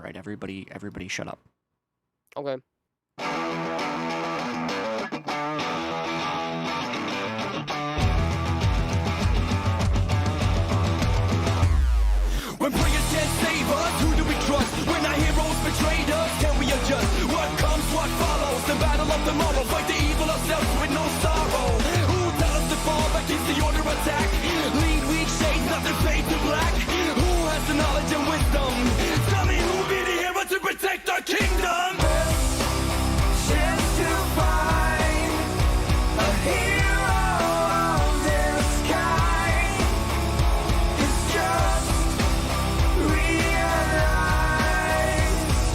right, everybody shut up. Okay. When prayers can't save us, who do we trust? When our heroes betrayed us, can we adjust? What comes, what follows? The battle of tomorrow. Fight the evil ourselves with no sorrow. Who tell us to fall back against the order attack? Lead weak shades, nothing fades to black. Who has the knowledge and wisdom? Tell me who'll be the hero to protect our kingdom? Chance to find a hero of this kind. It's just realize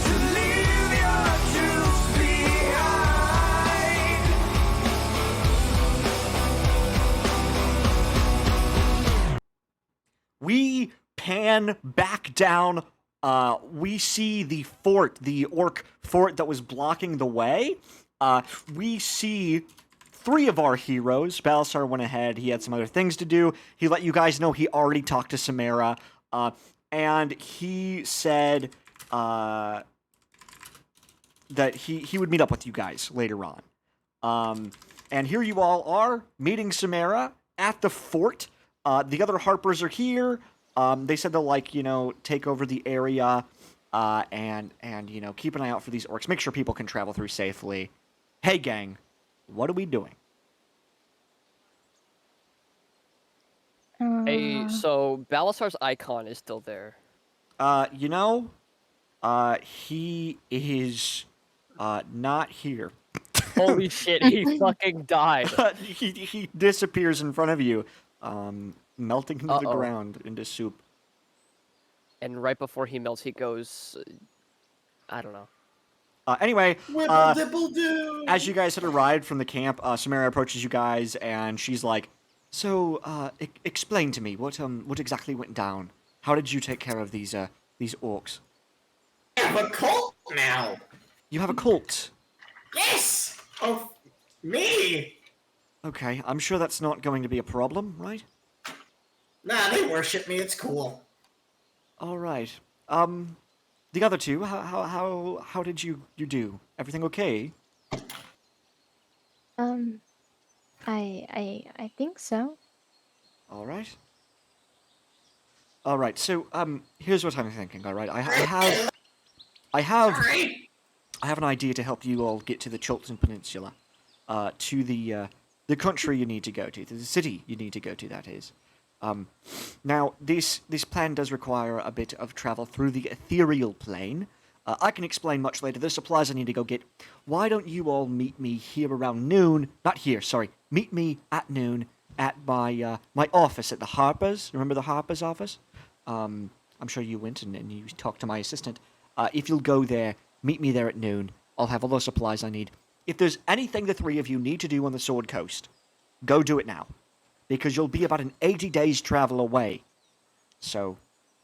to leave your truths behind. We pan back down. We see the fort, the orc fort that was blocking the way. We see 3 of our heroes. Balasar went ahead. He had some other things to do. He let you guys know he already talked to Symmera. And he said that he would meet up with you guys later on. And here you all are, meeting Symmera at the fort. The other Harpers are here. They said they'll, like, take over the area, and keep an eye out for these orcs. Make sure people can travel through safely. Hey, gang, what are we doing? Hey, so Balasar's icon is still there. He is, not here. Holy shit, he fucking died. He disappears in front of you, melting into the Uh-oh. ground into soup. And right before he melts, he goes... I don't know. Anyway, Whipple dipple doo. as you guys had arrived from the camp, Symmera approaches you guys, and she's like, "So, explain to me what exactly went down. How did you take care of these orcs?" I have a cult now. You have a cult. Yes. Oh, me. Okay, I'm sure that's not going to be a problem, right? Nah, they worship me. It's cool. All right. The other 2, how did you do? Everything okay? I think so. All right. All right. So, here's what I'm thinking. All right, I have Sorry. an idea to help you all get to the Chultan Peninsula, to the country you need to go to the city you need to go to. That is. Now, this plan does require a bit of travel through the ethereal plane. I can explain much later. There's supplies I need to go get. Why don't you all meet me here around noon? Not here, sorry. Meet me at noon at my office at the Harpers. Remember the Harpers office? I'm sure you went and you talked to my assistant. If you'll go there, meet me there at noon. I'll have all the supplies I need. If there's anything the 3 of you need to do on the Sword Coast, go do it now. Because you'll be about an 80 days travel away. So,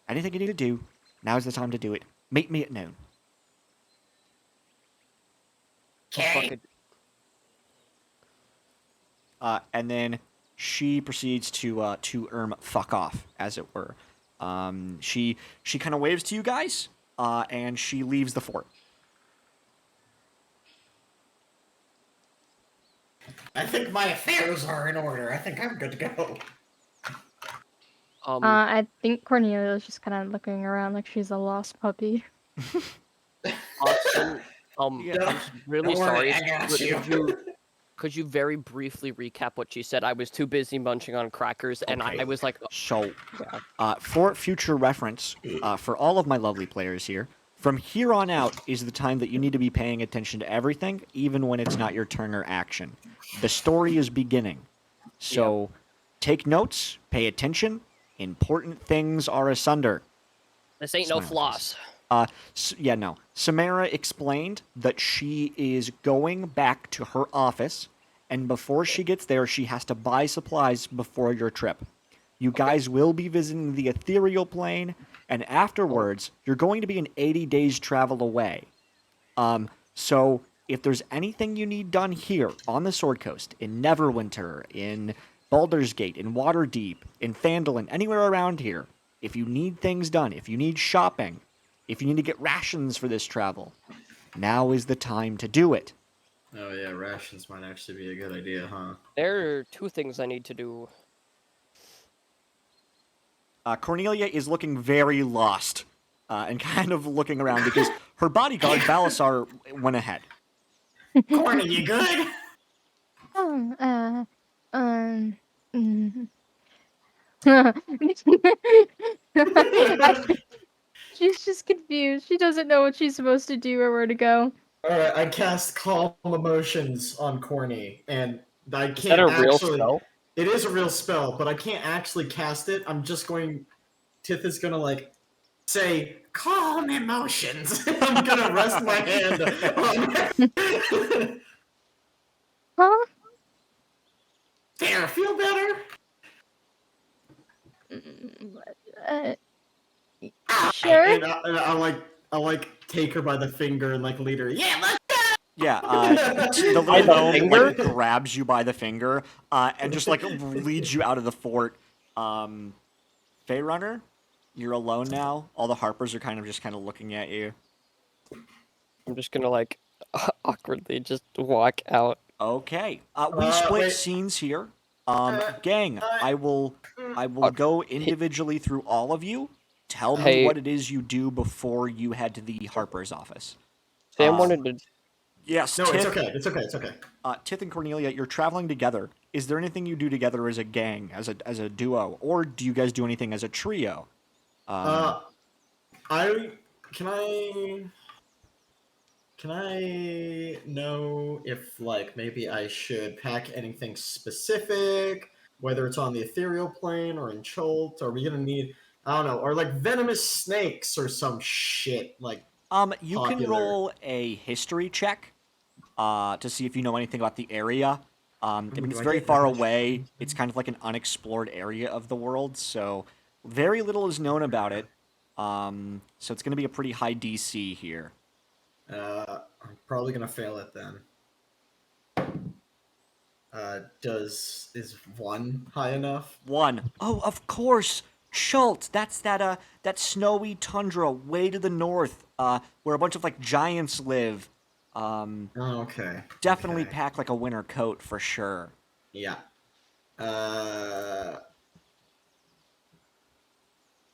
anything you need to do, now's the time to do it. Meet me at noon. Okay. And then she proceeds to fuck off, as it were. She kind of waves to you guys, and she leaves the fort. I think my affairs are in order. I think I'm good to go. I think Cornelia is just kind of looking around like she's a lost puppy. So, I'm really Don't worry, sorry. I got but you. Could you very briefly recap what she said? I was too busy munching on crackers, and Okay. I was like, So, yeah. for future reference, for all of my lovely players here, from here on out is the time that you need to be paying attention to everything, even when it's not your turn or action. The story is beginning. So, take notes, pay attention. Important things are asunder. This ain't no Smile floss. No. Symmera explained that she is going back to her office, and before she gets there, she has to buy supplies before your trip. You guys will be visiting the ethereal plane, and afterwards, you're going to be an 80 days travel away. So, if there's anything you need done here on the Sword Coast, in Neverwinter, in Baldur's Gate, in Waterdeep, in Phandalin, anywhere around here, if you need things done, if you need shopping, if you need to get rations for this travel, now is the time to do it. Oh yeah, rations might actually be a good idea, huh? There are 2 things I need to do. Cornelia is looking very lost and kind of looking around because her bodyguard, Balasar, went ahead. Corny, you good? Mm. She's just confused. She doesn't know what she's supposed to do or where to go. Alright, I cast Calm Emotions on Corny, and I Is that can't a real actually... spell? It is a real spell, but I can't actually cast it. I'm just going... Tith is gonna, like, say, Calm Emotions. I'm gonna rest my hand on... Huh? There, feel better? Sure. And I like take her by the finger and like lead her. Yeah, let's Yeah, the By little the gnome finger? like, grabs you by the finger and just like leads you out of the fort. Fey Runner, you're alone now. All the Harpers are kind of looking at you. I'm just gonna like awkwardly just walk out. Okay, we split wait. scenes here. Gang, I will go individually through all of you. Tell me Hey. what it is you do before you head to the Harper's office. Sam wanted to. Yes, No, Tith, it's okay. It's okay. It's okay. Tith and Cornelia, you're traveling together. Is there anything you do together as a gang, as a duo, or do you guys do anything as a trio? Can I know if like maybe I should pack anything specific, whether it's on the ethereal plane or in Chult? Are we gonna need I don't know, or like venomous snakes or some shit like You popular. can roll a history check to see if you know anything about the area. I mean, do it's I very get far damage? away. It's kind of like an unexplored area of the world, so very little is known about it. So it's going to be a pretty high DC here. I'm probably gonna fail it then. Is 1 high enough? 1. Oh, of course! Chult! That's that snowy tundra way to the north, where a bunch of, like, giants live. Oh, okay. Definitely Okay. pack, like, a winter coat for sure. Yeah.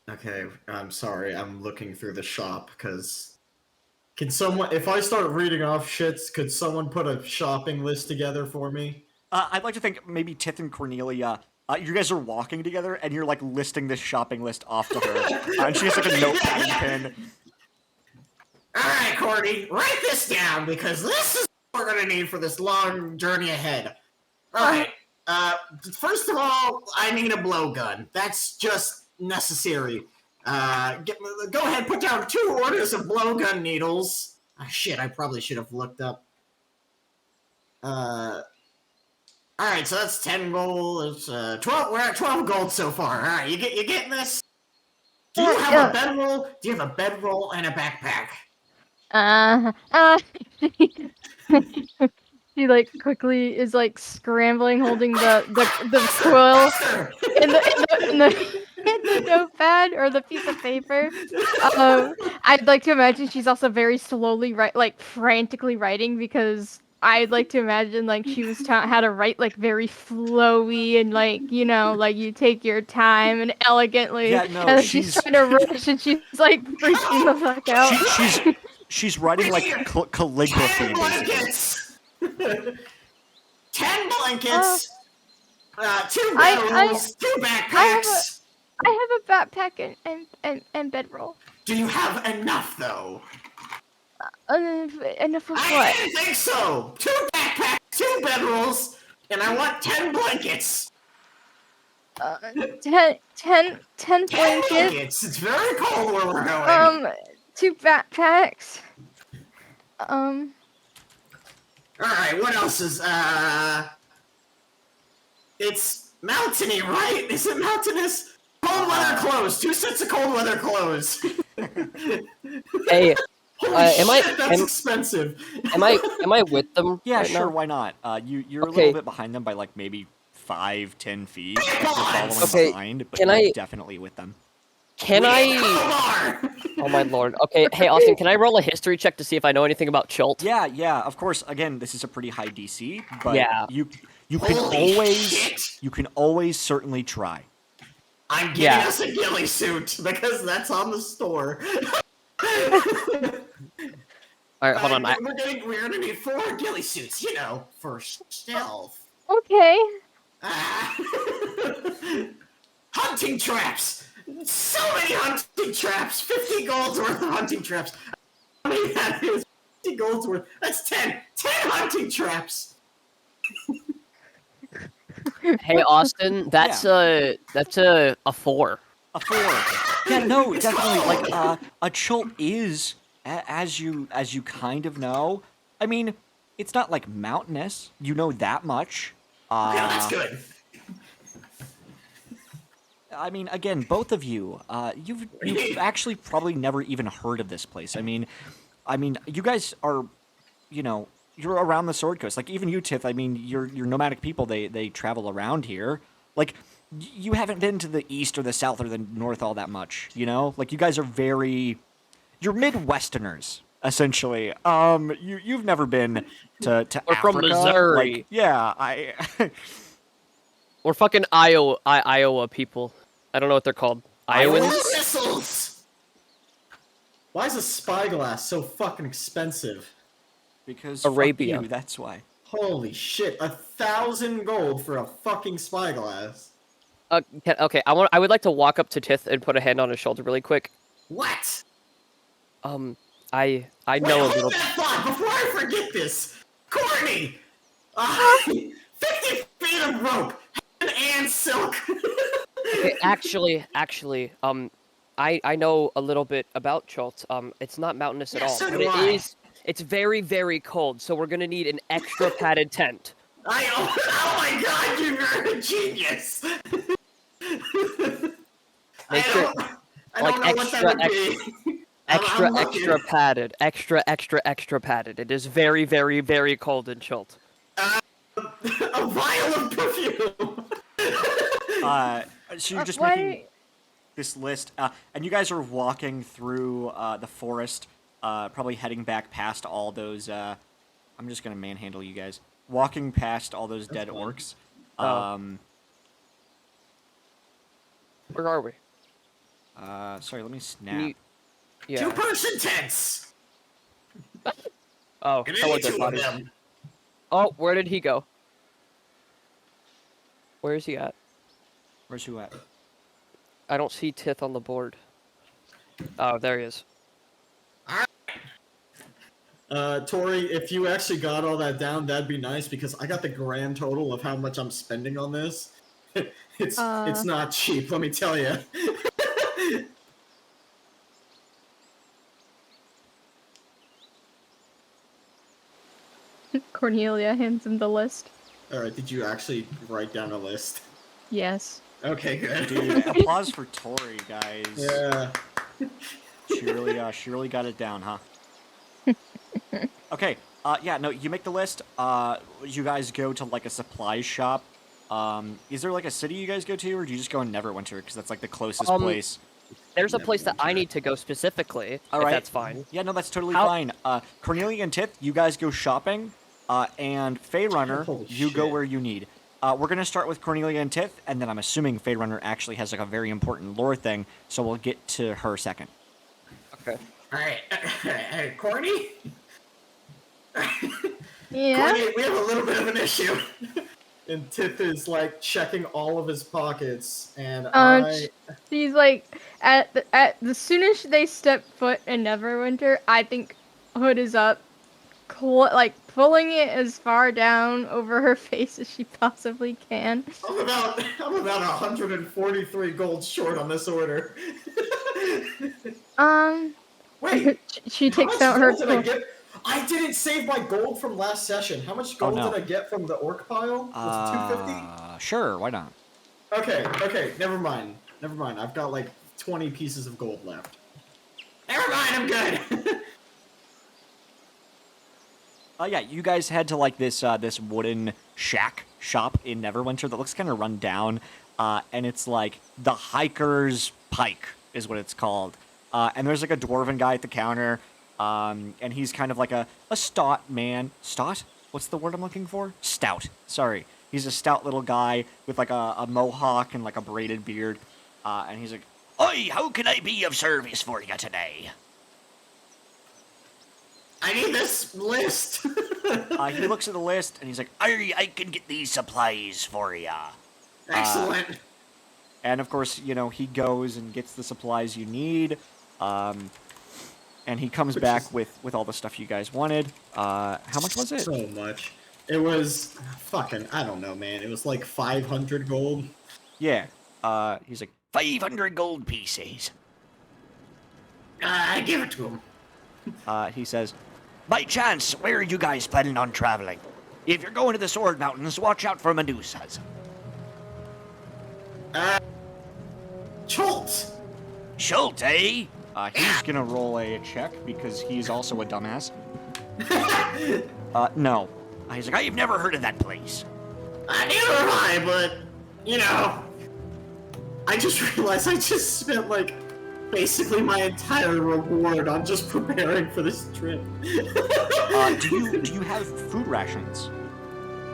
Okay, I'm sorry. I'm looking through the shop because can someone, if I start reading off shits, could someone put a shopping list together for me? I'd like to think maybe Tith and Cornelia, you guys are walking together, and you're, like, listing this shopping list off to her. And she has, like, a notepad and pen. Alright, Corny, write this down because this is what we're gonna need for this long journey ahead. Alright, first of all, I need a blowgun. That's just necessary. Go ahead, put down 2 orders of blowgun needles. Ah, shit, I probably should have looked up. Alright, so that's 10 gold. It's 12. We're at 12 gold so far. Alright, you getting this? Do you have a bedroll? Do you have a bedroll and a backpack? She like quickly is like scrambling, holding the quill in the notepad or the piece of paper. I'd like to imagine she's also very slowly frantically writing because I'd like to imagine like she was taught how to write like very flowy and like like you take your time and elegantly. Yeah, no, and then she's trying to rush and she's like freaking the fuck out. She's writing like calligraphy, 10 basically. blankets! 10 blankets! 2 bedrolls, 2 backpacks! I have a backpack and bedroll. Do you have enough, though? Enough of I what? didn't think so! 2 backpacks, 2 bedrolls, and I want 10 blankets! 10 10 blankets. blankets! It's very cold where we're going! 2 backpacks. Alright, what else is, it's mountainy, right? Is it mountainous? Cold weather clothes! 2 sets of cold weather clothes! Hey, Holy am I- shit, that's am- expensive! am I with them? Yeah, right sure, now? why not? You're a Okay. little bit behind them by like maybe 5-10 feet. You're following Okay, behind, but can you're I- definitely with them. Can I? Omar! Oh my lord. Okay, hey Austin, can I roll a history check to see if I know anything about Chult? Yeah, of course. Again, this is a pretty high DC, but Yeah. you can Holy shit! always certainly try. I'm getting Yeah. us a ghillie suit because that's on the store. All right, hold on. We're gonna need 4 ghillie suits, you know, for stealth. Okay. Ah. Hunting traps! So many hunting traps! 50 gold's worth of hunting traps. How many that is? 50 gold's worth. That's 10. 10 hunting traps! Hey Austin, that's a 4. A 4. Yeah, no, definitely. Like a Chult is, as you kind of know. I mean, it's not like mountainous. You know that much. Yeah, that's good. I mean, again, both of you, you've actually probably never even heard of this place. I mean, you guys are, you know, you're around the Sword Coast. Like even you, Tith. I mean, you're nomadic people. They travel around here. Like you haven't been to the east or the south or the north all that much. You know, like you guys are you're Midwesterners essentially. You've never been to We're Africa. from Missouri. Like, yeah, We're fucking Iowa people. I don't know what they're called. Iowans? Missiles! Why is a spyglass so fucking expensive? because Arabia. Fuck you, that's why. Holy shit, 1,000 gold for a fucking spyglass. Okay, I would like to walk up to Tith and put a hand on his shoulder really quick. What? I Wait, know a hold little. that thought before I forget this. Courtney! 50 feet of rope and silk. Okay, actually, I know a little bit about Chult. It's not mountainous at Yeah, all, so but do I. it's very, very cold. So we're gonna need an extra padded tent. Oh my god, you're a genius! Make sure, I like, don't know what that would be. I'm looking. extra padded. It is very, very, very cold in Chult. A vial of perfume! So you're just Why- making this list, and you guys are walking through the forest, probably heading back past all those. I'm just gonna manhandle you guys. Walking past all those dead orcs. Oh. Where are we? Sorry, let me snap. Can you- Yeah. 2-person tents! Oh, And hello, only dead 2 of bodies. them. Oh, where did he go? Where is he at? Where's who at? I don't see Tith on the board. Oh, there he is. Tori, if you actually got all that down, that'd be nice because I got the grand total of how much I'm spending on this. It's not cheap, let me tell you. Cornelia hands him the list. Alright, did you actually write down a list? Yes. Okay, good. Dude, applause for Tori, guys. Yeah. She really got it down, huh? Okay. Yeah. No, you make the list. You guys go to like a supply shop. Is there like a city you guys go to, or do you just go in Neverwinter because that's like the closest place? There's a place that I need to go specifically, All if right. that's fine. Yeah, no, that's totally How- fine. Cornelia and Tith, you guys go shopping, and Faye Runner, Holy you go shit. where you need. We're gonna start with Cornelia and Tith, and then I'm assuming Faye Runner actually has like a very important lore thing, so we'll get to her second. Okay. Alright, Courtney? Yeah. Courtney, we have a little bit of an issue. And Tith is like checking all of his pockets, and She's like at the soon as they step foot in Neverwinter, I think hood is up, like pulling it as far down over her face as she possibly can. I'm about 143 gold short on this order. Wait, She how takes much out her. gold did I get? I didn't save my gold from last session. How much gold no. did I get from the orc pile? Was it 250? Sure, why not? Okay, never mind. I've got like 20 pieces of gold left. never mind, I'm good. Yeah, you guys head to like this wooden shop in Neverwinter that looks kind of run down, and it's like the hiker's pike is what it's called. And there's like a dwarven guy at the counter, and he's kind of like a stout man. Stout? What's the word I'm looking for? Stout. Sorry. He's a stout little guy with like a mohawk and like a braided beard. And he's like, "Oi, how can I be of service for you today?" I need this list. He looks at the list and he's like, I can get these supplies for you. Excellent. And of course, you know, he goes and gets the supplies you need. And he comes back with all the stuff you guys wanted. How much was it? So much. It was fucking, I don't know, man. It was like 500 gold. Yeah. He's like, 500 gold pieces. I give it to him. He says, by chance, where are you guys planning on traveling? If you're going to the Sword Mountains, watch out for Medusas. Chult. Chult, eh? He's gonna roll a check because he's also a dumbass. No. He's like, I've never heard of that place. Neither have I, but, you know, I just realized I just spent, like, basically my entire reward on just preparing for this trip. Do you have food rations?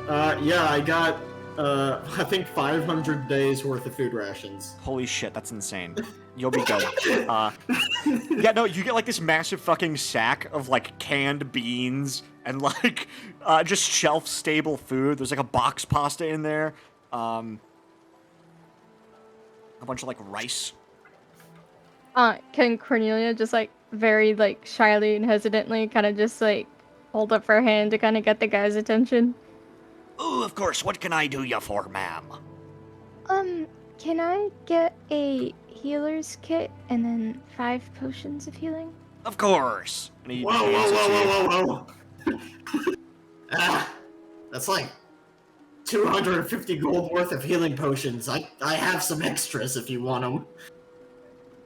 Yeah, I got, I think 500 days worth of food rations. Holy shit, that's insane. You'll be good. Yeah, no, you get like this massive fucking sack of like canned beans and like just shelf-stable food. There's like a box pasta in there. A bunch of like rice. Can Cornelia just like very like shyly and hesitantly kind of just like hold up her hand to kind of get the guy's attention? Oh, of course. What can I do you for, ma'am? Can I get a healer's kit and then 5 potions of healing? Of course. And he Whoa, hands it to you. whoa. That's like 250 gold worth of healing potions. I have some extras if you want them.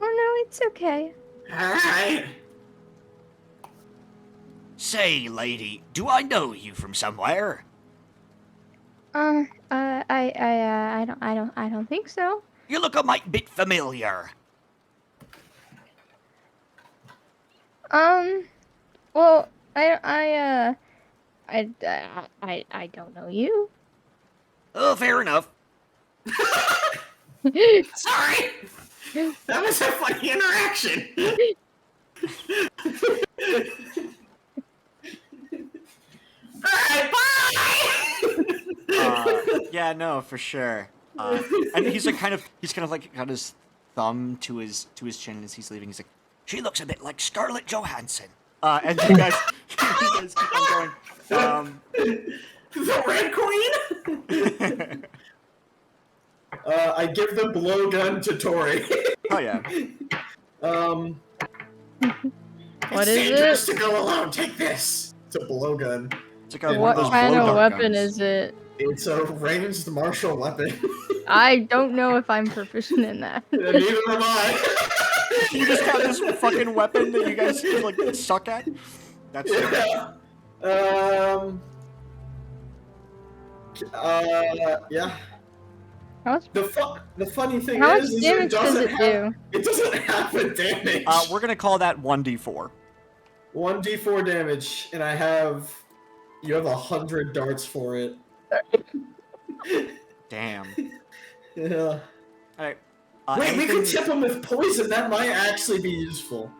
Oh no, it's okay. Alright. Say, lady, do I know you from somewhere? I don't think so. You look a mite bit familiar. Well, I don't know you. Oh, fair enough. Sorry! That was a funny interaction! Alright, bye! Yeah, no, for sure. And he's like he's kind of like got his thumb to his chin as he's leaving. He's like, she looks a bit like Scarlett Johansson. And you guys keep on going. The Red Queen? I give the blowgun to Tori. Oh yeah. What It's is dangerous it? to go alone. Take this. It's a blowgun. It's like one What those kind blow of dart weapon guns. is it? It's a ranged martial weapon. I don't know if I'm proficient in that. Neither am I. You just got this fucking weapon that you guys like suck at. That's Yeah. Yeah. How much, The funny thing how much is damage does it do? It doesn't have a damage. we're gonna call that 1d4. 1d4 damage, and you have 100 darts for it. Damn. Yeah. Alright. Wait, we could tip him with poison. That might actually be useful.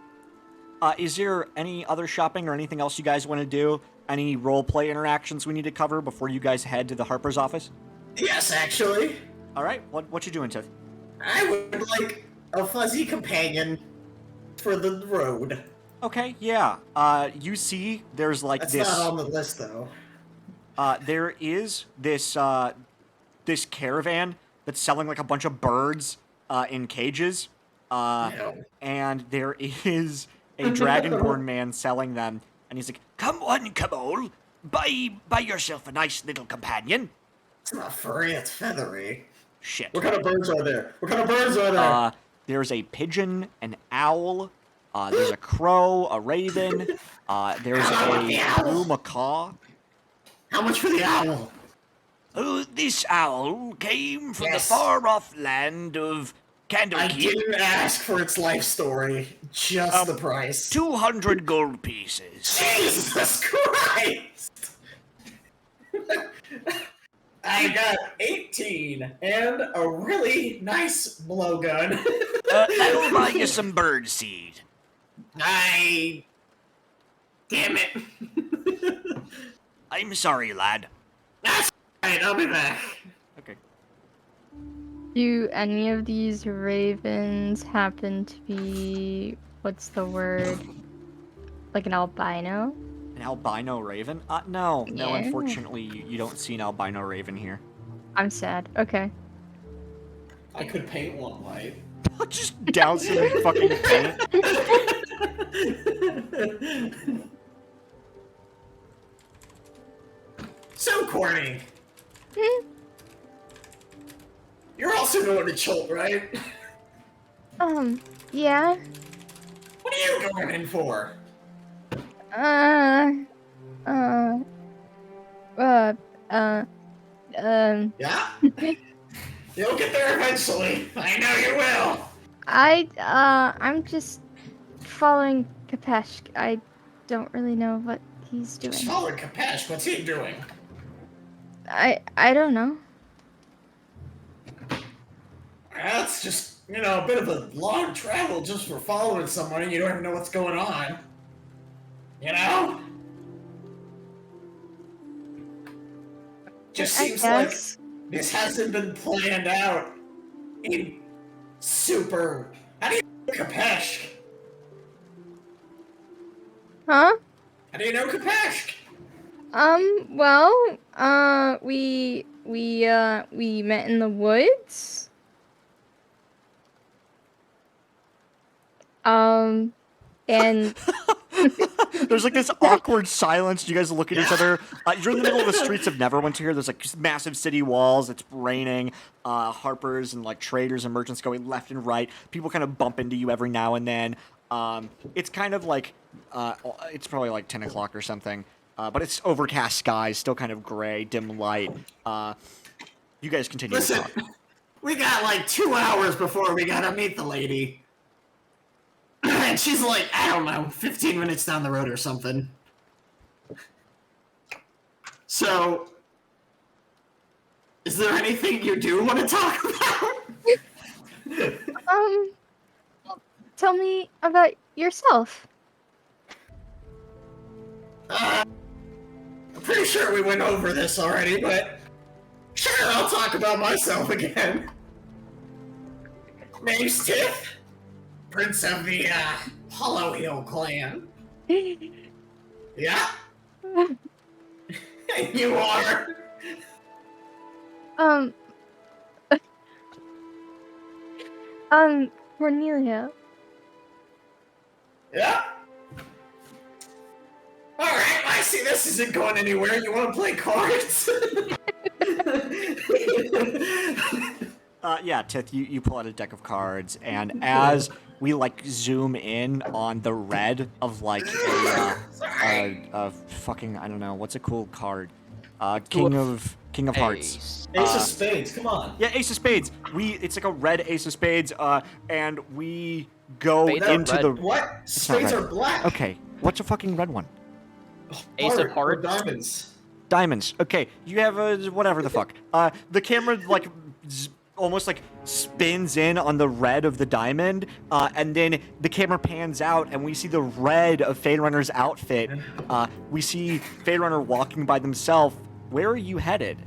Is there any other shopping or anything else you guys want to do? Any roleplay interactions we need to cover before you guys head to the Harper's office? Yes, actually. Alright, what you doing, Tiff? I would like a fuzzy companion for the road. Okay, yeah. You see there's like That's this... not on the list, though. There is this this caravan that's selling like a bunch of birds in cages, No. and there is a dragonborn man selling them, and he's like, "Come on, come on, buy yourself a nice little companion." It's not furry, it's feathery. Shit. What kind of birds are there? What kind of birds are there? There's a pigeon, an owl. There's a crow, a raven. There's The a owl. blue macaw. How much for the owl? Oh, this owl came from Yes. the far-off land of Candle I keep. didn't ask for its life story, just the price. 200 gold pieces. Jesus Christ! I got 18 and a really nice blowgun. That'll buy you some bird seed. Damn it. I'm sorry, lad. That's right, I'll be back. Okay. Do any of these ravens happen to be, what's the word? Like an albino? An albino raven? No. No, Yeah. unfortunately, you don't see an albino raven here. I'm sad. Okay. I could paint one white. Just douse some fucking paint. So corny. You're also going to Chult, right? Yeah. What are you going in for? Uh, Yeah? You'll get there eventually. I know you will. I'm just following Kapesh. I don't really know what he's doing. Just following Kapesh. What's he doing? I don't know. That's just, a bit of a long travel just for following someone and you don't even know what's going on. You know? Just I seems like guess. this hasn't been planned out in super... How do you know Kapesh? Huh? How do you know Kapesh? Well, we met in the woods. And There's like this awkward silence. You guys look at each other. You're in the middle of the streets of Neverwinter here. There's like massive city walls. It's raining. Harpers and like traders and merchants going left and right. People kind of bump into you every now and then. It's kind of like, it's probably like 10 o'clock or something. But it's overcast skies, still kind of gray, dim light. You guys continue to Listen, talk. we got like 2 hours before we gotta meet the lady. And she's like, I don't know, 15 minutes down the road or something. So, is there anything you do want to talk about? tell me about yourself. I'm pretty sure we went over this already, but sure, I'll talk about myself again. Name's Tiff, Prince of the Hollow Hill clan. Yeah? And you are? Cornelia. Yeah? Alright, I see this isn't going anywhere. You want to play cards? Yeah, Tith, you pull out a deck of cards, and as we like zoom in on the red of like a fucking, I don't know, what's a cool card? King of Hearts. Ace of Spades, come on. Yeah, Ace of Spades. It's like a red Ace of Spades, and we go Spades are into red. the. What? not Spades red. are black. Okay, what's a fucking red one? Ace of Or Hearts. diamonds. Diamonds. Okay, you have whatever the fuck. The camera like almost like spins in on the red of the diamond, and then the camera pans out, and we see the red of Fade Runner's outfit. We see Fade Runner walking by themselves. Where are you headed?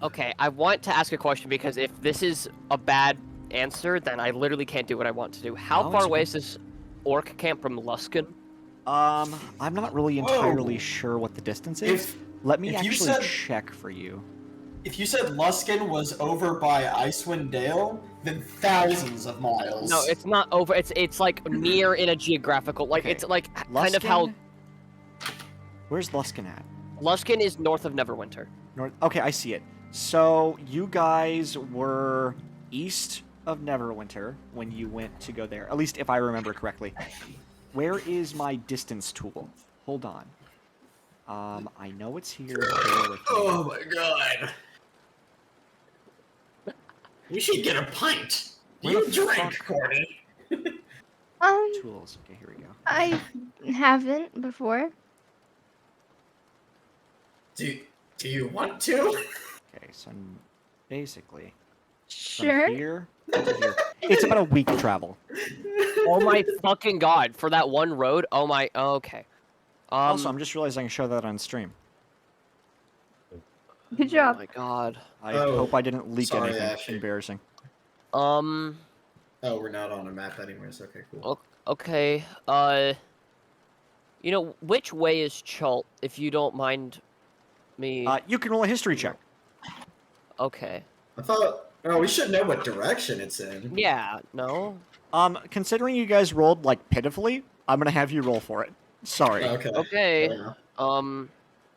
Okay, I want to ask a question because if this is a bad answer, then I literally can't do what I want to do. How No, far it's away okay. is this orc camp from Luskin? I'm not really entirely sure what the distance is. If- Let me if you actually said- check for you. If you said Luskin was over by Icewind Dale, then thousands of miles. No, it's not over. It's like near in a geographical. Like Okay. it's like kind of how Luskin? Where's Luskin at? Luskin is north of Neverwinter. North. Okay, I see it. So you guys were east of Neverwinter when you went to go there. At least if I remember correctly. Where is my distance tool? Hold on. I know it's here. Bear with me. Oh my god. We should get a pint. Do Where you the drink, fuck- Cordy? Tools. Okay, here we go. I haven't before. Do you want to? Okay, so I'm basically from Sure. here to here. It's about a week travel. Oh my fucking god! For that one road. Oh my. Okay. Also, I'm just realizing I can show that on stream. Good Oh job. my god. I Oh, hope I didn't leak sorry, anything Ashley. embarrassing. Um. Oh, we're not on a map anyways. Okay, cool. Okay. You know, which way is Chult, if you don't mind me? You can roll a history check. Okay. I thought. Oh, we should know what direction it's in. Yeah. No. Considering you guys rolled like pitifully, I'm gonna have you roll for it. Sorry. Okay. Okay. fair enough. I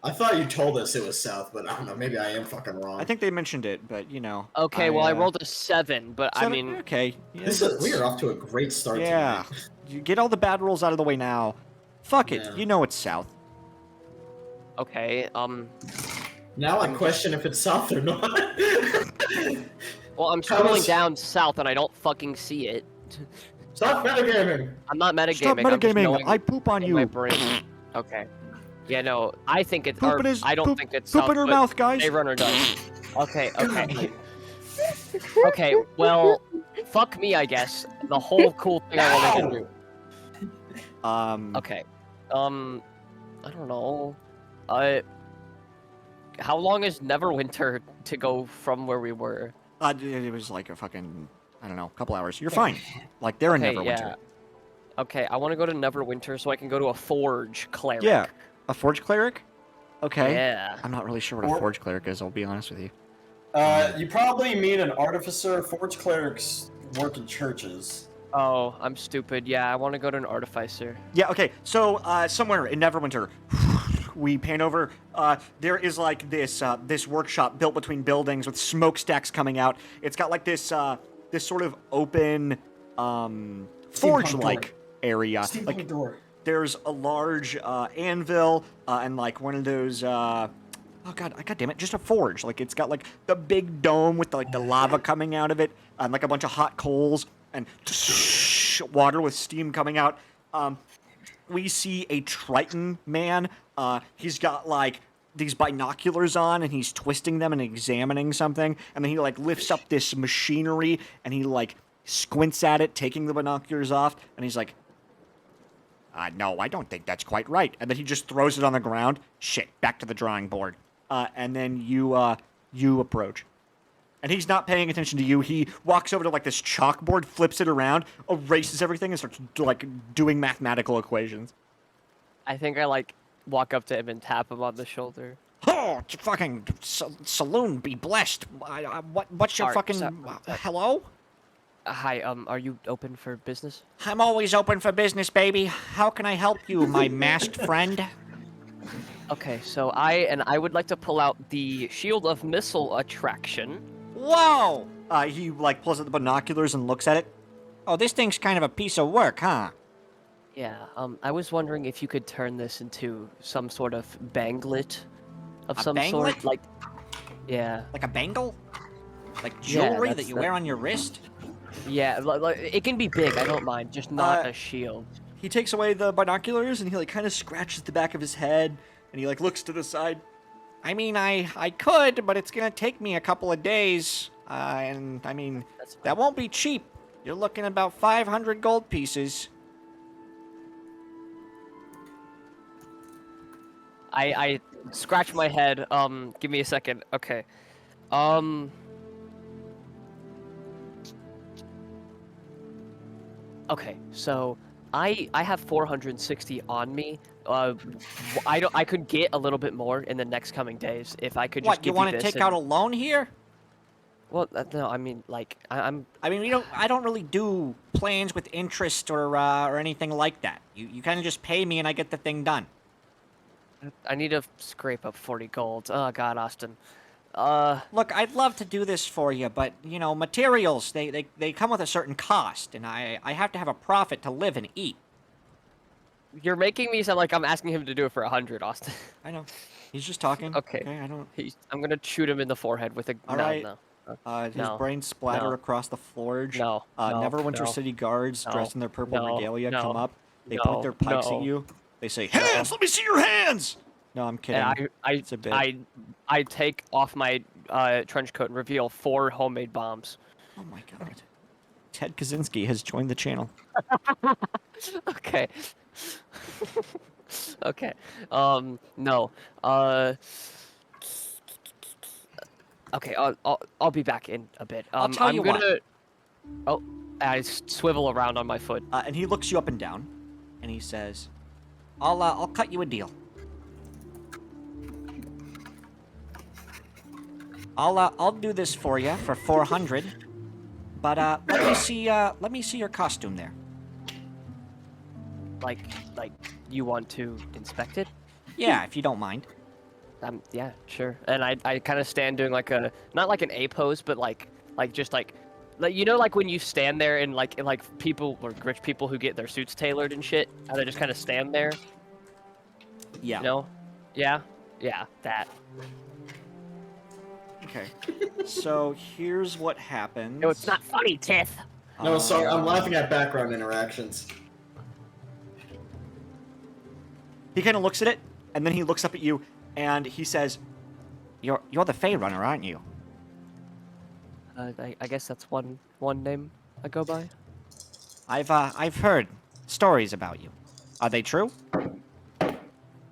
I thought you told us it was south, but I don't know. Maybe I am fucking wrong. I think they mentioned it, but you know. Okay. Well, I rolled a 7, but I seven- mean, okay. Yeah, we are off to a great start. yeah. Tonight. You get all the bad rolls out of the way now. Fuck it. Yeah. You know it's south. okay. Now I question if it's south or not. Well, I'm How scrolling was- down south and I don't fucking see it. Stop metagaming. I'm not metagaming. Stop I'm just metagaming. knowing I poop on in my you. brain. Okay. Yeah. No. I think it's. Poop Or, in his. I don't poop, think it's poop south, in her but mouth, guys. Day Runner does. Okay. Okay. Okay. Well, fuck me, I guess. The whole cool thing I wanted to do. Okay. I don't know. How long is Neverwinter to go from where we were? It was like a fucking, I don't know, couple hours. You're fine. Like they're in Okay, Neverwinter. yeah. Okay, I want to go to Neverwinter so I can go to a Forge Cleric. Yeah. A forge cleric? Okay. Yeah. I'm not really sure what a Or- forge cleric is, I'll be honest with you. You probably mean an artificer. Forge clerics work in churches. Oh, I'm stupid. Yeah, I want to go to an Artificer. Yeah, okay. So, somewhere in Neverwinter, we pan over. There is like this this workshop built between buildings with smokestacks coming out. It's got like this this sort of open forge-like area. Like door. there's a large anvil and like one of those. Oh god damn it! Just a forge. Like it's got like the big dome with like the lava coming out of it, and like a bunch of hot coals and water with steam coming out. We see a Triton man. He's got like these binoculars on, and he's twisting them and examining something. And then he like lifts up this machinery, and he like squints at it, taking the binoculars off, and he's like, "No, I don't think that's quite right." And then he just throws it on the ground. Shit, back to the drawing board. And then you approach. And he's not paying attention to you. He walks over to like this chalkboard, flips it around, erases everything, and starts like doing mathematical equations. I think I like walk up to him and tap him on the shoulder. Oh, fucking saloon, be blessed. What's your Sorry, fucking hello? Hi, are you open for business? I'm always open for business, baby. How can I help you, my masked friend? Okay, so I would like to pull out the Shield of Missile Attraction. Whoa! He like pulls out the binoculars and looks at it. Oh, this thing's kind of a piece of work, huh? Yeah, I was wondering if you could turn this into some sort of banglet of A some banglet? sort. Like, yeah. Like a bangle? Like Yeah, jewelry that that's you the- wear on your wrist? Yeah, like, it can be big, I don't mind, just not Uh, a shield. He takes away the binoculars and he like kind of scratches the back of his head and he like looks to the side. I mean, I could, but it's gonna take me a couple of days. And I mean, That's fine. that won't be cheap. You're looking at about 500 gold pieces. I scratch my head, give me a second, okay. Okay, so I have 460 on me. I could get a little bit more in the next coming days if I could just What, you give want to this take and- out a loan here? Well, no, I mean, like, I'm I mean, I don't really do plans with interest or anything like that. You kind of just pay me and I get the thing done. I need to scrape up 40 gold. Oh God, Austin. Look, I'd love to do this for you, but you know, materials they come with a certain cost, and I have to have a profit to live and eat. You're making me sound like I'm asking him to do it for 100, Austin. I know. He's just talking. Okay. I don't. I'm gonna shoot him in the forehead with a All no, right. no. His No. brains splatter No. across the floor. No. No. Neverwinter No. City guards No. dressed in their purple No. regalia No. come up. They No. point their pikes No. at you. They say, No. "Hands! Let me see your hands!" No, I'm kidding. And It's a bit. I take off my trench coat and reveal 4 homemade bombs. Oh my god. Ted Kaczynski has joined the channel. Okay. Okay. No. Okay. I'll be back in a bit. I'll tell you what. Oh, I swivel around on my foot. And he looks you up and down, and he says, "I'll cut you a deal. I'll do this for you for 400. But let me see your costume there. Like you want to inspect it? Yeah, if you don't mind." Yeah, sure. And I kind of stand doing like a not like an A pose, but like just like you know, like when you stand there and like people or rich people who get their suits tailored and shit, how they just kind of stand there. Yeah. You know? Yeah, that. Okay. So here's what happens. No, it's not funny, Tith. No, sorry, I'm laughing at background interactions. He kind of looks at it, and then he looks up at you, and he says, "You're the Fey Runner, aren't you?" I guess that's one name I go by. I've heard stories about you. Are they true?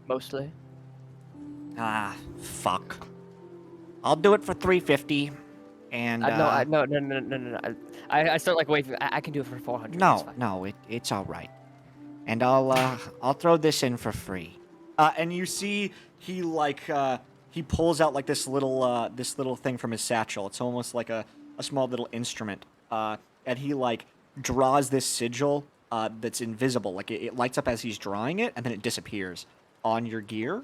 Mostly. Ah, fuck. I'll do it for 350, and No. I start like waving. I can do it for 400. no, it's all right, and I'll throw this in for free. And you see he he pulls out like this little thing from his satchel. It's almost like a small little instrument. And he like draws this sigil that's invisible. Like it lights up as he's drawing it, and then it disappears on your gear.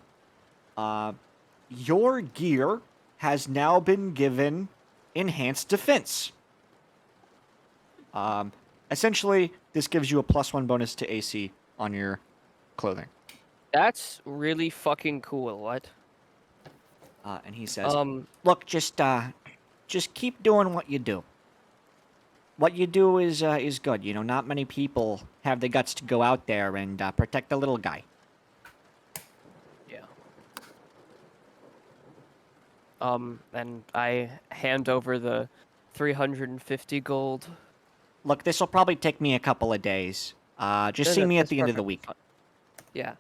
Your gear has now been given enhanced defense. Essentially, this gives you a +1 bonus to AC on your clothing. That's really fucking cool. What? And he says, "Look, just keep doing what you do. What you do is good. You know, not many people have the guts to go out there and protect the little guy." Yeah. And I hand over the 350 gold. Look, this will probably take me a couple of days. Just see me at the end of the week. Yeah.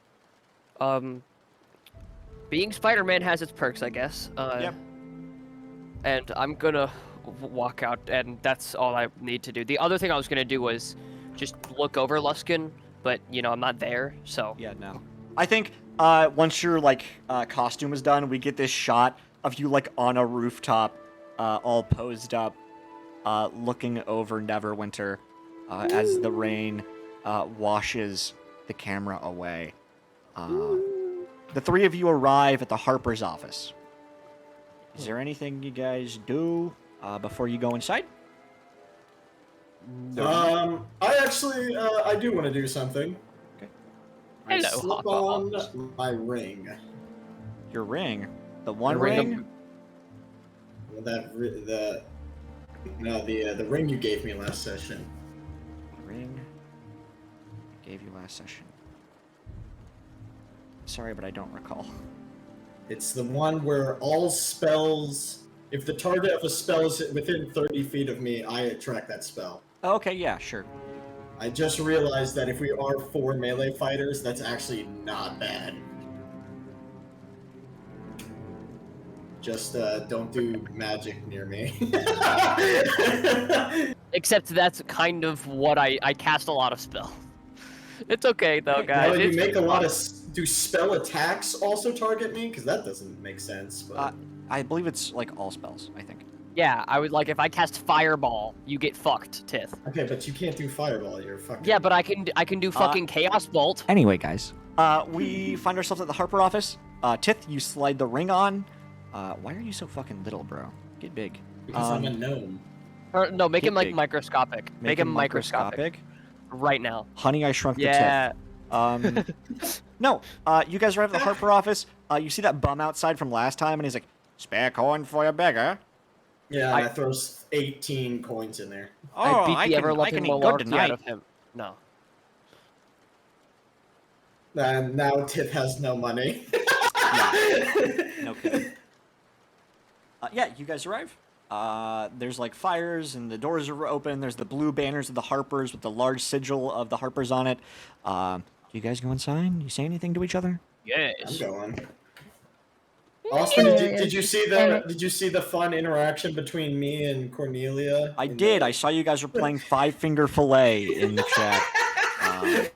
Being Spider-Man has its perks, I guess. Yep. And I'm gonna walk out, and that's all I need to do. The other thing I was gonna do was just look over Luskin, but you know I'm not there, so. Yeah, no. I think once your costume is done, we get this shot of you like on a rooftop, all posed up, looking over Neverwinter, as the rain washes the camera away. The three of you arrive at the Harper's office. Is there anything you guys do before you go inside? I actually, I do want to do something. Okay. I Hello, slip Hopper. on my ring. Your ring? The one The ring of- ring? The ring you gave me last session. Ring I gave you last session. Sorry, but I don't recall. It's the one where all spells, if the target of a spell is within 30 feet of me, I attract that spell. Oh, okay, yeah, sure. I just realized that if we are 4 melee fighters, that's actually not bad. Just don't do magic near me. Except that's kind of what I cast a lot of spell. It's okay though, guys. Now, you It's make a fun. lot of. Do spell attacks also target me? Because that doesn't make sense. But I believe it's like all spells, I think. Yeah, I would like if I cast Fireball, you get fucked, Tith. okay, but you can't do fireball. You're fucking. Yeah, but I can do fucking Chaos Bolt. Anyway, guys, we find ourselves at the Harper office. Tith, you slide the ring on. Why are you so fucking little, bro? Get big. Because I'm a gnome. Or, no, make Get him like big. microscopic. Make him microscopic. Right now. Honey, I Shrunk the Yeah. Tith. No, you guys arrive at the Harper office. You see that bum outside from last time, and he's like, "Spare coin for your beggar." Yeah, that throws 18 coins in there. Oh, I beat the I can ever-loving eat good malarkey tonight. out of him. No. And now Tip has no money. No kidding. Yeah, you guys arrive. There's like fires and the doors are open. There's the blue banners of the Harpers with the large sigil of the Harpers on it. You guys go inside? You say anything to each other? I'm Yes. going. Austin, did you see Damn the fun interaction between me and Cornelia? I did. I saw you guys were playing Five Finger Fillet in the chat.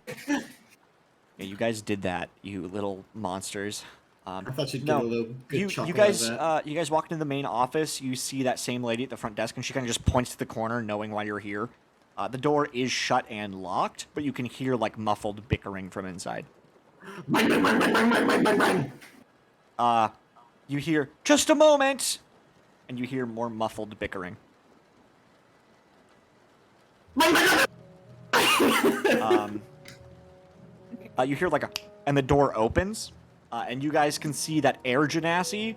Yeah, you guys did that, you little monsters. I thought you'd no, get a little good you chuckle guys, out of that. you guys walk into the main office. You see that same lady at the front desk, and she kind of just points to the corner, knowing why you're here. The door is shut and locked, but you can hear like muffled bickering from inside. Bang, bang, bang, bang, bang, bang, bang, bang, bang. You hear just a moment, and you hear more muffled bickering. Bang, bang, bang. You hear like a, and the door opens, and you guys can see that Air Genasi,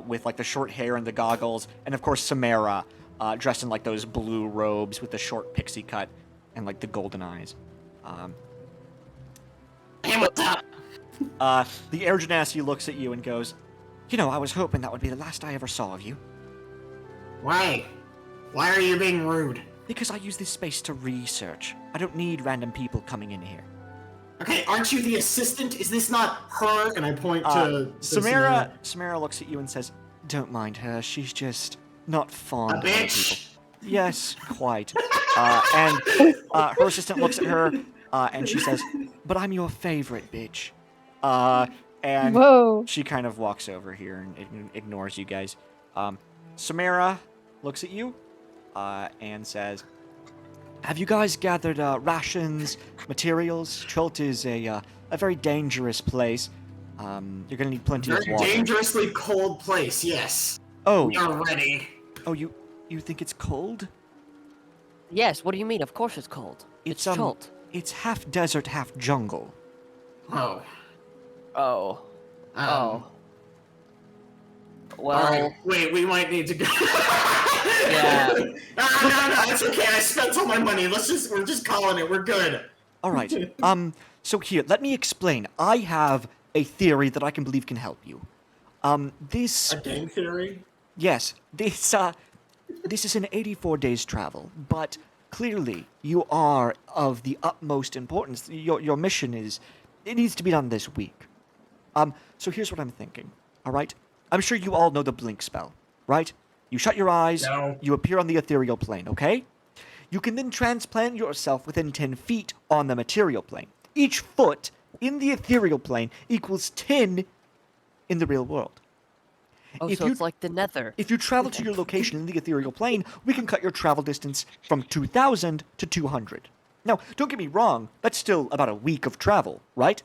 with like the short hair and the goggles, and of course Symmera, dressed in like those blue robes with the short pixie cut and like the golden eyes. Hey, what's up? The Air Genasi looks at you and goes, "You know, I was hoping that would be the last I ever saw of you, Why? Why are you being rude? because I use this space to research. I don't need random people coming in here." Okay, aren't you the assistant? Is this not her? And I point to Symmera looks at you and says, "Don't mind her. She's just not fond A of other people." bitch? Yes, quite. And her assistant looks at her, and she says, "But I'm your favorite bitch." And Whoa. she kind of walks over here and ignores you guys. Symmera looks at you and says, "Have you guys gathered rations, materials? Chult is a very dangerous place. You're gonna need plenty of Very water." dangerously cold place, yes. Oh, We are ready. oh, you think it's cold? Yes, what do you mean? Of course it's cold. It's Chult. It's half desert, half jungle. Oh. Oh. Oh. Well, Alright, wait, we might need to go. yeah. No, it's okay. I spent all my money. We're just calling it. We're good. All right. So here, let me explain. I have a theory that I can believe can help you. This a game theory. Yes, this is an 84 days travel, but clearly you are of the utmost importance. Your mission it needs to be done this week. So here's what I'm thinking. All right, I'm sure you all know the blink spell, right? You shut your eyes, No. you appear on the ethereal plane, okay? You can then transplant yourself within 10 feet on the material plane. Each foot in the ethereal plane equals 10 in the real world. Oh, If so you- it's like the nether. If you travel to your location in the ethereal plane, we can cut your travel distance from 2,000 to 200. Now, don't get me wrong, that's still about a week of travel, right?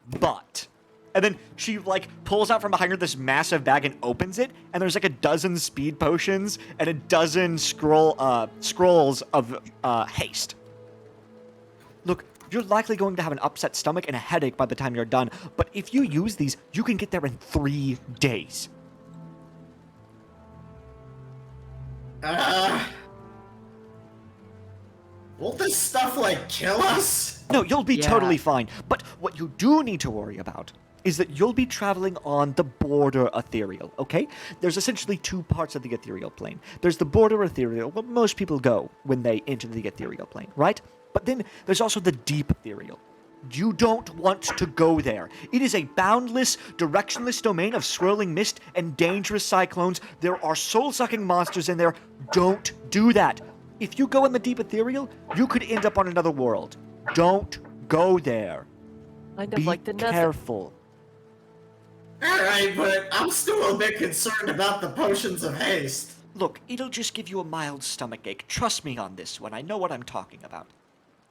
But... And then she, like, pulls out from behind her this massive bag and opens it, and there's, like, a dozen speed potions and a dozen scrolls of haste. Look, you're likely going to have an upset stomach and a headache by the time you're done, but if you use these, you can get there in 3 days. Won't this stuff like kill us? No, you'll be Yeah. totally fine. But what you do need to worry about is that you'll be traveling on the border ethereal, okay? There's essentially 2 parts of the ethereal plane. There's the border ethereal, where most people go when they enter the ethereal plane, right? But then there's also the deep ethereal. You don't want to go there. It is a boundless, directionless domain of swirling mist and dangerous cyclones. There are soul-sucking monsters in there. Don't do that. If you go in the deep ethereal, you could end up on another world. Don't go there. Kind of Be like the nether. careful. Alright, but I'm still a bit concerned about the potions of haste. Look, it'll just give you a mild stomachache. Trust me on this one. I know what I'm talking about.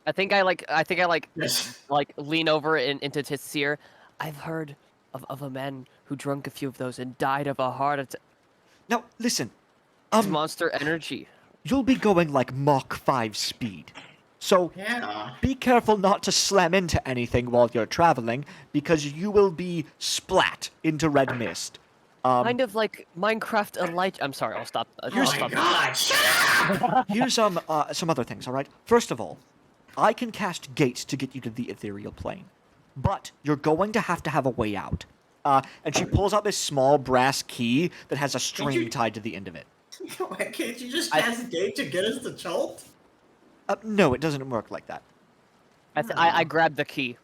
I think I Yes. like lean over into Tit's ear. I've heard of a man who drank a few of those and died of a heart attack. Now, listen. It's monster energy. You'll be going like Mach 5 speed. So, Yeah. be careful not to slam into anything while you're traveling, because you will be splat into red mist. Kind of like Minecraft Elite. I'm sorry, I'll stop. Oh I'll my stop. god, shut up! Here's some other things, all right? First of all, I can cast gates to get you to the ethereal plane, but you're going to have a way out. And she pulls out this small brass key that has a string tied to the end of it. Why can't you just cast a gate to get us to Chult? No, it doesn't work like that. I grabbed the key.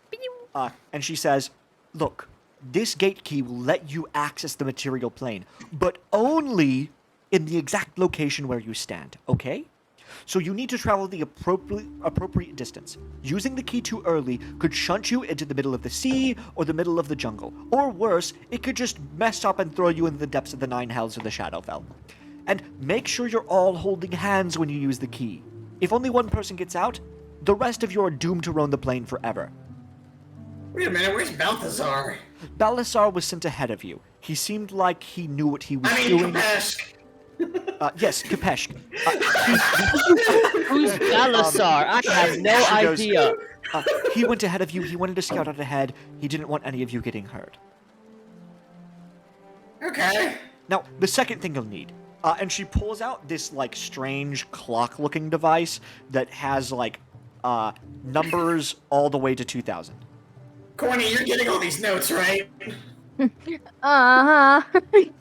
And she says, look, this gate key will let you access the material plane, but only in the exact location where you stand, okay? So you need to travel the appropriate distance. Using the key too early could shunt you into the middle of the sea or the middle of the jungle. Or worse, it could just mess up and throw you into the depths of the Nine Hells or the Shadowfell. And make sure you're all holding hands when you use the key. If only one person gets out, the rest of you are doomed to roam the plane forever. Wait a minute, where's Balthazar? Balthazar was sent ahead of you. He seemed like he knew what he was I mean, doing. Kapesh. Yes, Kapesh. Who's Balasar? I have no She goes, idea. He went ahead of you. He wanted to scout out ahead. He didn't want any of you getting hurt. Okay. Now, the second thing you'll need, and she pulls out this, like, strange clock-looking device that has, like, numbers all the way to 2000. Corny, you're getting all these notes, right? Uh-huh. Good.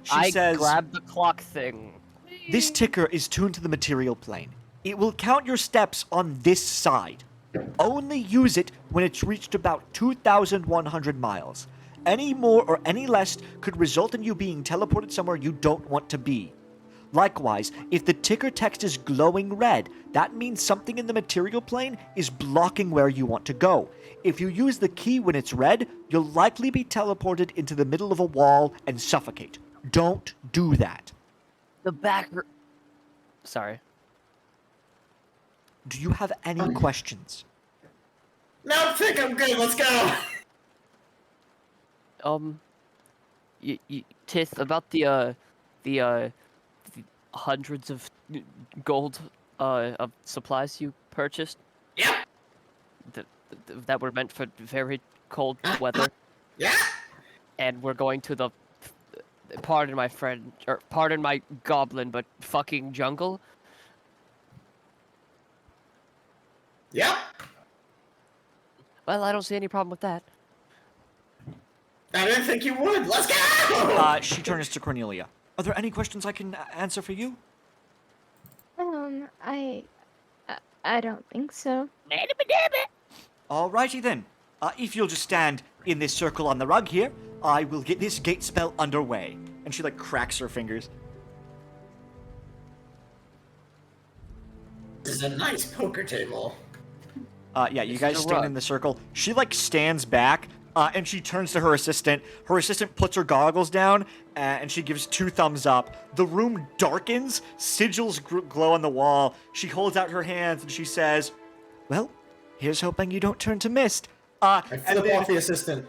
She says, grabbed the clock thing. this ticker is tuned to the material plane. It will count your steps on this side. Only use it when it's reached about 2,100 miles. Any more or any less could result in you being teleported somewhere you don't want to be. Likewise, if the ticker text is glowing red, that means something in the material plane is blocking where you want to go. If you use the key when it's red, you'll likely be teleported into the middle of a wall and suffocate. Don't do that. The back. Sorry. Do you have any questions? No, I think I'm good. Let's go. Tith, about the hundreds of gold of supplies you purchased Yep. that were meant for very cold weather, Yeah. and we're going to the pardon my friend or pardon my goblin, but fucking jungle. Yep. Well, I don't see any problem with that. I didn't think you would. Let's go. She turns to Cornelia. Are there any questions I can answer for you? I don't think so. Alrighty then. If you'll just stand in this circle on the rug here, I will get this gate spell underway. And she, like, cracks her fingers. This is a nice poker table. Yeah, you guys is a stand rug. in the circle. She, like, stands back, and she turns to her assistant. Her assistant puts her goggles down, and she gives 2 thumbs up. The room darkens, sigils glow on the wall. She holds out her hands, and she says, well, here's hoping you don't turn to mist. I flip off the assistant.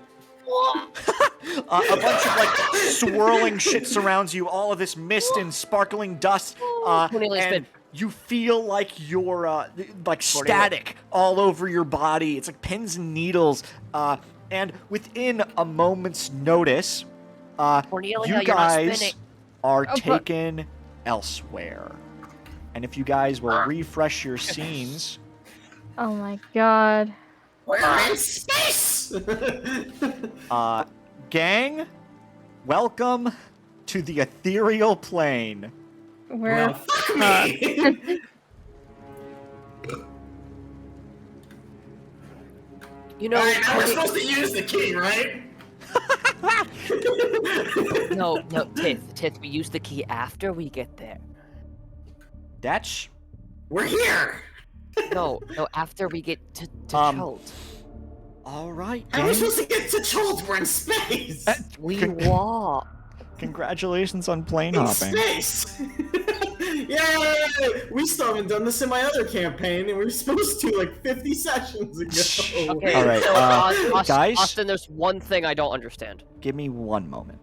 A bunch of, like, swirling shit surrounds you, all of this mist and sparkling dust, Cornelius, and you feel like you're, like, static all over your body. It's like pins and needles, and within a moment's notice, Cornelia, you you're not guys spinning. are taken elsewhere. And if you guys will refresh your scenes... Oh my god. We're in space. Gang, welcome to the ethereal plane. We're Well, fuck me. You know, Alright, now we're supposed to use the key, right? no, Tith, we use the key after we get there. That's... We're here. No, after we get to Chult. Alright, How are we gang. supposed to get to Chult? We're in space. We walk. Congratulations on plane In hopping. space. Yay! We still haven't done this in my other campaign, and we were supposed to like 50 sessions ago. Okay, All right, so, guys? Austin, there's one thing I don't understand. Give me one moment.